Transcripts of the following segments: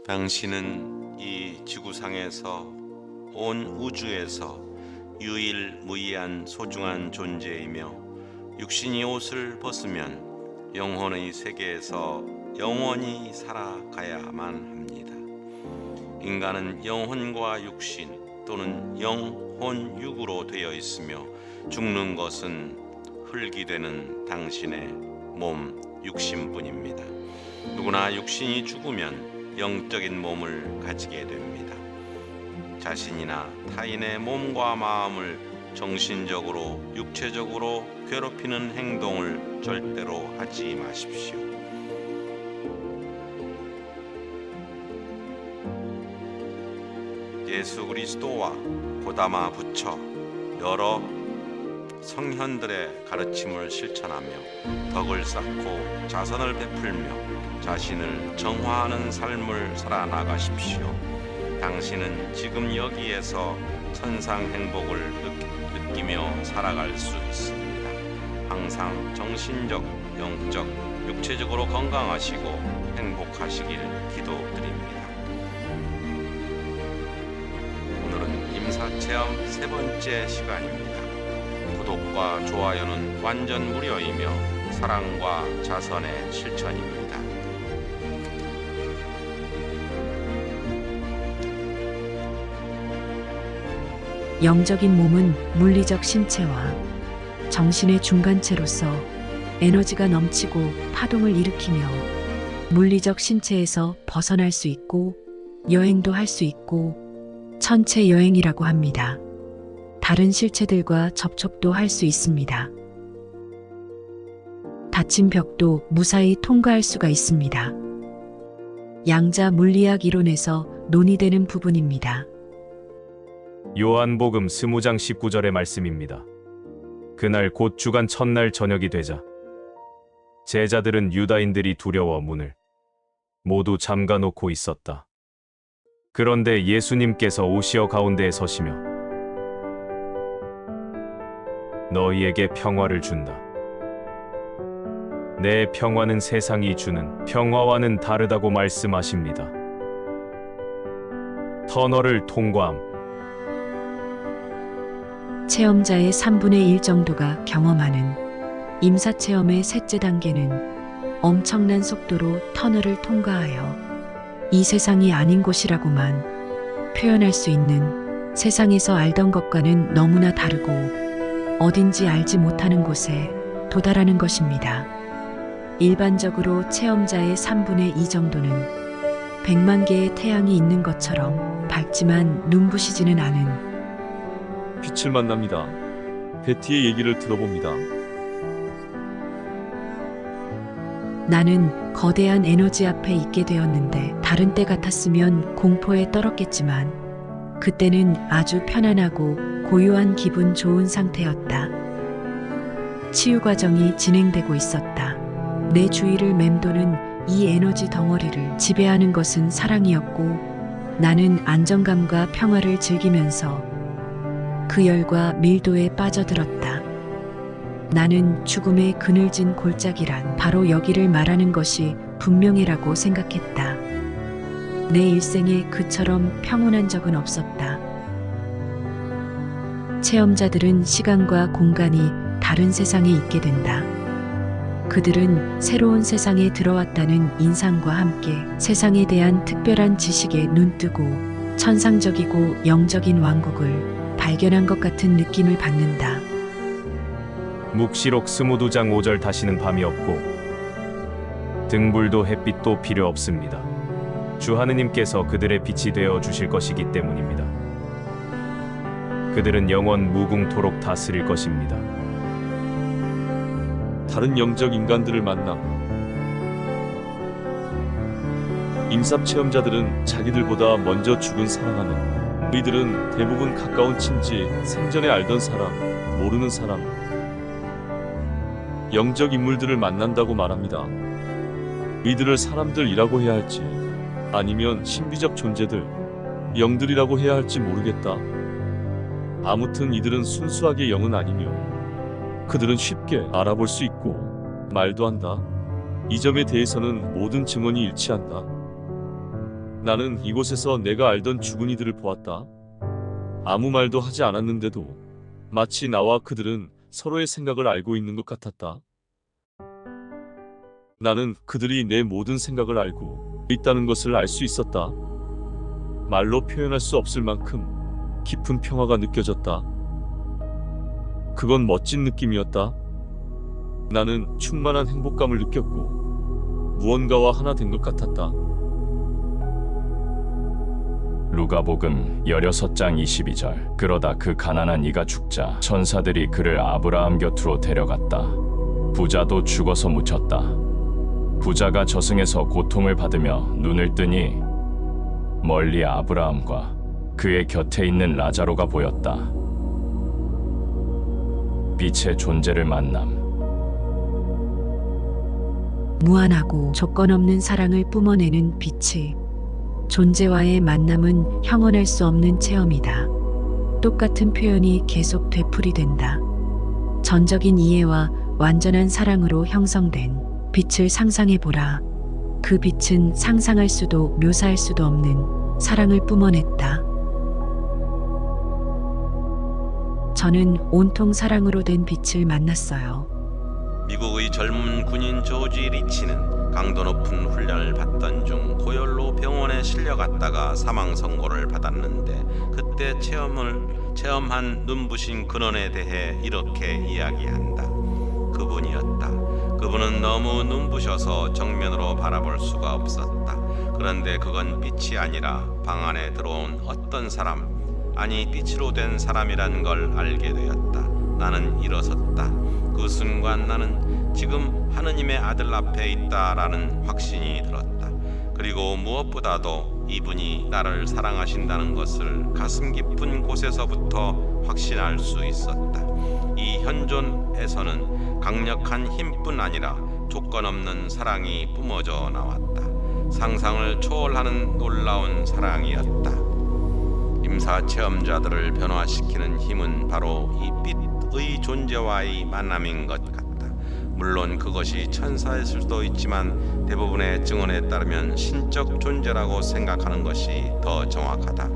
당신은 이 지구상에서 온 우주에서 유일무이한 소중한 존재이며 육신이 옷을 벗으면 영혼의 세계에서 영원히 살아가야만 합니다. 인간은 영혼과 육신 또는 영혼육으로 되어 있으며 죽는 것은 흙이 되는 당신의 몸 육신뿐입니다. 누구나 육신이 죽으면 영적인 몸을 가지게 됩니다. 자신이나 타인의 몸과 마음을 정신적으로, 육체적으로 괴롭히는 행동을 절대로 하지 마십시오. 예수 그리스도와 고담아 붙여 여러 성현들의 가르침을 실천하며 덕을 쌓고 자선을 베풀며 자신을 정화하는 삶을 살아나가십시오. 당신은 지금 여기에서 천상 행복을 느끼며 살아갈 수 있습니다. 항상 정신적, 영적, 육체적으로 건강하시고 행복하시길 기도드립니다. 오늘은 임사체험 세 번째 시간입니다. 구독과 좋아요는 완전 무료이며 사랑과 자선의 실천입니다. 영적인 몸은 물리적 신체와 정신의 중간체로서 에너지가 넘치고 파동을 일으키며 물리적 신체에서 벗어날 수 있고 여행도 할 수 있고 천체 여행이라고 합니다. 다른 실체들과 접촉도 할 수 있습니다. 닫힌 벽도 무사히 통과할 수가 있습니다. 양자 물리학 이론에서 논의되는 부분입니다. 요한복음 20장 19절의 말씀입니다. 그날 곧 주간 첫날 저녁이 되자 제자들은 유다인들이 두려워 문을 모두 잠가 놓고 있었다. 그런데 예수님께서 오시어 가운데에 서시며 너희에게 평화를 준다. 내 평화는 세상이 주는 평화와는 다르다고 말씀하십니다. 터널을 통과함. 체험자의 3분의 1 정도가 경험하는 임사체험의 셋째 단계는 엄청난 속도로 터널을 통과하여 이 세상이 아닌 곳이라고만 표현할 수 있는, 세상에서 알던 것과는 너무나 다르고 어딘지 알지 못하는 곳에 도달하는 것입니다. 일반적으로 체험자의 3분의 2 정도는 100만 개의 태양이 있는 것처럼 밝지만 눈부시지는 않은 빛을 만납니다. 베티의 얘기를 들어봅니다. 나는 거대한 에너지 앞에 있게 되었는데 다른 때 같았으면 공포에 떨었겠지만 그때는 아주 편안하고 고요한 기분 좋은 상태였다. 치유 과정이 진행되고 있었다. 내 주위를 맴도는 이 에너지 덩어리를 지배하는 것은 사랑이었고 나는 안정감과 평화를 즐기면서 그 열과 밀도에 빠져들었다. 나는 죽음의 그늘진 골짜기란 바로 여기를 말하는 것이 분명해라고 생각했다. 내 일생에 그처럼 평온한 적은 없었다. 체험자들은 시간과 공간이 다른 세상에 있게 된다. 그들은 새로운 세상에 들어왔다는 인상과 함께 세상에 대한 특별한 지식에 눈뜨고 천상적이고 영적인 왕국을 발견한 것 같은 느낌을 받는다. 묵시록 22장 5절 다시는 밤이 없고 등불도 햇빛도 필요 없습니다. 주 하느님께서 그들의 빛이 되어 주실 것이기 때문입니다. 그들은 영원 무궁토록 다스릴 것입니다. 다른 영적 인간들을 만나 임삽 체험자들은 자기들보다 먼저 죽은 사랑하는, 이들은 대부분 가까운 친지, 생전에 알던 사람, 모르는 사람, 영적 인물들을 만난다고 말합니다. 이들을 사람들이라고 해야 할지 아니면 신비적 존재들, 영들이라고 해야 할지 모르겠다. 아무튼 이들은 순수하게 영은 아니며 그들은 쉽게 알아볼 수 있고 말도 한다. 이 점에 대해서는 모든 증언이 일치한다. 나는 이곳에서 내가 알던 죽은 이들을 보았다. 아무 말도 하지 않았는데도 마치 나와 그들은 서로의 생각을 알고 있는 것 같았다. 나는 그들이 내 모든 생각을 알고 있다는 것을 알 수 있었다. 말로 표현할 수 없을 만큼 깊은 평화가 느껴졌다. 그건 멋진 느낌이었다. 나는 충만한 행복감을 느꼈고 무언가와 하나 된 것 같았다. 루가복음 16장 22절. 그러다 그 가난한 이가 죽자 천사들이 그를 아브라함 곁으로 데려갔다. 부자도 죽어서 묻혔다. 부자가 저승에서 고통을 받으며 눈을 뜨니 멀리 아브라함과 그의 곁에 있는 라자로가 보였다. 빛의 존재를 만남. 무한하고 조건 없는 사랑을 뿜어내는 빛이 존재와의 만남은 형언할 수 없는 체험이다. 똑같은 표현이 계속 되풀이된다. 전적인 이해와 완전한 사랑으로 형성된 빛을 상상해보라. 그 빛은 상상할 수도 묘사할 수도 없는 사랑을 뿜어냈다. 저는 온통 사랑으로 된 빛을 만났어요. 미국의 젊은 군인 조지 리치는 강도 높은 훈련을 받던 중 고열로 병원에 실려갔다가 사망 선고를 받았는데 그때 체험한 눈부신 근원에 대해 이렇게 이야기한다. 그분이었다. 그분은 너무 눈부셔서 정면으로 바라볼 수가 없었다. 그런데 그건 빛이 아니라 방 안에 들어온 어떤 사람, 아니 빛으로 된 사람이란 걸 알게 되었다. 나는 일어섰다. 그 순간 나는 지금 하느님의 아들 앞에 있다라는 확신이 들었다. 그리고 무엇보다도 이분이 나를 사랑하신다는 것을 가슴 깊은 곳에서부터 확신할 수 있었다. 이 현존에서는 강력한 힘뿐 아니라 조건 없는 사랑이 뿜어져 나왔다. 상상을 초월하는 놀라운 사랑이었다. 임사 체험자들을 변화시키는 힘은 바로 이 빛의 존재와의 만남인 것 같다. 물론 그것이 천사일 수도 있지만 대부분의 증언에 따르면 신적 존재라고 생각하는 것이 더 정확하다.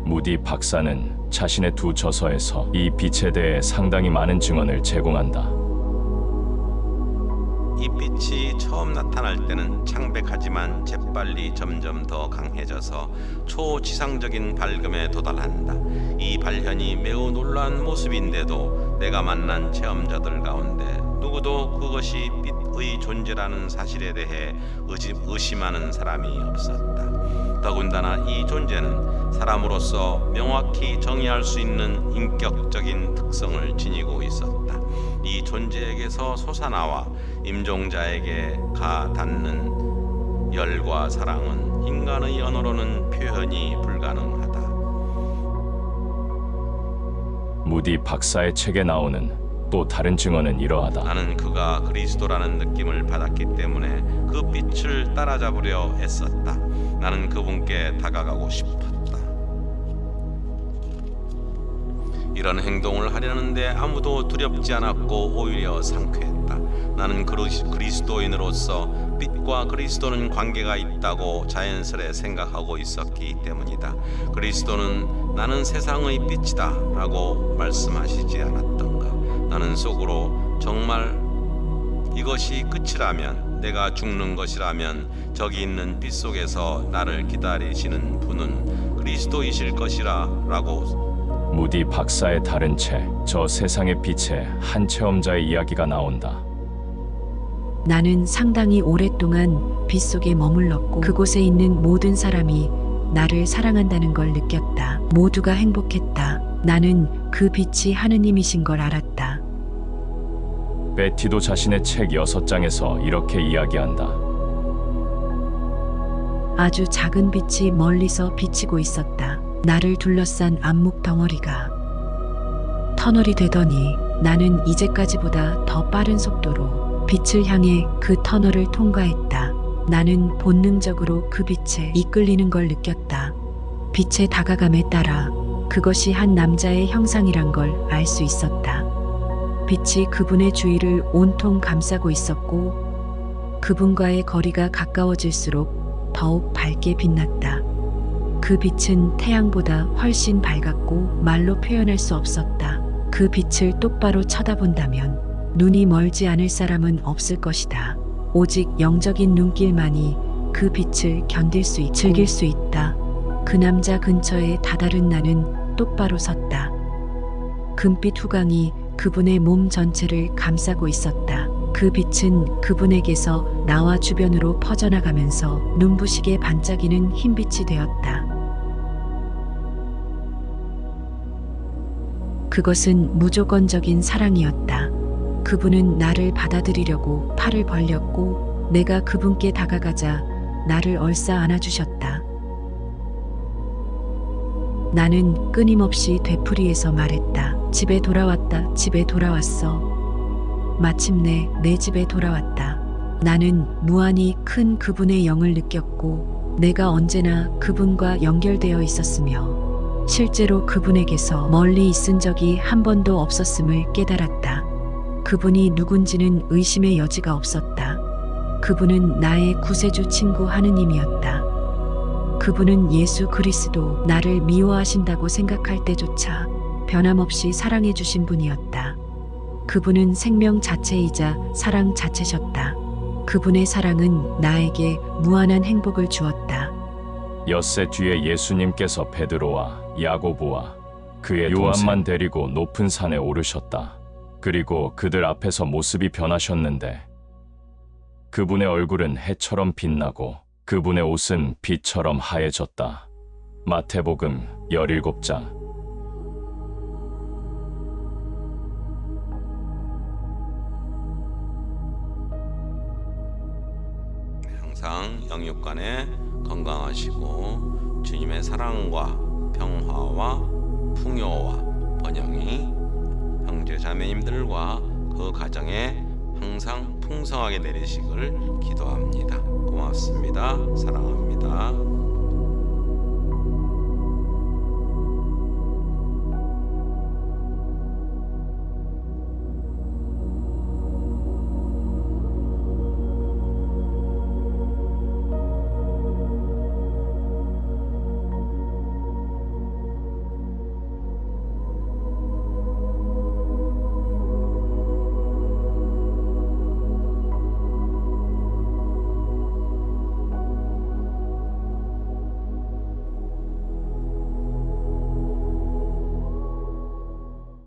무디 박사는 자신의 두 저서에서 이 빛에 대해 상당히 많은 증언을 제공한다. 이 빛이 처음 나타날 때는 창백하지만 재빨리 점점 더 강해져서 초지상적인 밝음에 도달한다. 이 발현이 매우 놀라운 모습인데도 내가 만난 체험자들 가운데 누구도 그것이 빛의 존재라는 사실에 대해 의심하는 사람이 없었다. 더군다나 이 존재는 사람으로서 명확히 정의할 수 있는 인격적인 특성을 지니고 있었다. 이 존재에게서 솟아나와 임종자에게 가닿는 열과 사랑은 인간의 언어로는 표현이 불가능하다. 무디 박사의 책에 나오는 또 다른 증언은 이러하다. 나는 그가 그리스도라는 느낌을 받았기 때문에 그 빛을 따라잡으려 애썼다. 나는 그분께 다가가고 싶었다. 이런 행동을 하려는데 아무도 두렵지 않았고 오히려 상쾌했다. 나는 그리스도인으로서 빛과 그리스도는 관계가 있다고 자연스레 생각하고 있었기 때문이다. 그리스도는 나는 세상의 빛이다 라고 말씀하시지 않았던가. 나는 속으로 정말 이것이 끝이라면, 내가 죽는 것이라면 저기 있는 빛 속에서 나를 기다리시는 분은 그리스도이실 것이라 라고. 무디 박사의 다른 책, 저 세상의 빛의 한 체험자의 이야기가 나온다. 나는 상당히 오랫동안 빛 속에 머물렀고 그곳에 있는 모든 사람이 나를 사랑한다는 걸 느꼈다. 모두가 행복했다. 나는 그 빛이 하느님이신 걸 알았다. 베티도 자신의 책 6장에서 이렇게 이야기한다. 아주 작은 빛이 멀리서 비치고 있었다. 나를 둘러싼 암묵 덩어리가 터널이 되더니 나는 이제까지보다 더 빠른 속도로 빛을 향해 그 터널을 통과했다. 나는 본능적으로 그 빛에 이끌리는 걸 느꼈다. 빛의 다가감에 따라 그것이 한 남자의 형상이란 걸 알 수 있었다. 빛이 그분의 주위를 온통 감싸고 있었고 그분과의 거리가 가까워질수록 더욱 밝게 빛났다. 그 빛은 태양보다 훨씬 밝았고 말로 표현할 수 없었다. 그 빛을 똑바로 쳐다본다면 눈이 멀지 않을 사람은 없을 것이다. 오직 영적인 눈길만이 그 빛을 견딜 수 있고 즐길 수 있다. 그 남자 근처에 다다른 나는 똑바로 섰다. 금빛 후광이 그분의 몸 전체를 감싸고 있었다. 그 빛은 그분에게서 나와 주변으로 퍼져나가면서 눈부시게 반짝이는 흰빛이 되었다. 그것은 무조건적인 사랑이었다. 그분은 나를 받아들이려고 팔을 벌렸고 내가 그분께 다가가자 나를 얼싸 안아주셨다. 나는 끊임없이 되풀이해서 말했다. 집에 돌아왔다. 집에 돌아왔어. 마침내 내 집에 돌아왔다. 나는 무한히 큰 그분의 영을 느꼈고 내가 언제나 그분과 연결되어 있었으며 실제로 그분에게서 멀리 있은 적이 한 번도 없었음을 깨달았다. 그분이 누군지는 의심의 여지가 없었다. 그분은 나의 구세주 친구 하느님이었다. 그분은 예수 그리스도, 나를 미워하신다고 생각할 때조차 변함없이 사랑해 주신 분이었다. 그분은 생명 자체이자 사랑 자체셨다. 그분의 사랑은 나에게 무한한 행복을 주었다. 엿새 뒤에 예수님께서 베드로와 야고보와 그의 요한만 데리고 높은 산에 오르셨다. 그리고 그들 앞에서 모습이 변하셨는데 그분의 얼굴은 해처럼 빛나고 그분의 옷은 빛처럼 하얘졌다. 마태복음 17장. 항상 영육간에 건강하시고 주님의 사랑과 평화와 풍요와 번영이 형제 자매님들과 그 가정에 항상 풍성하게 내리시길 기도합니다. 고맙습니다. 사랑합니다.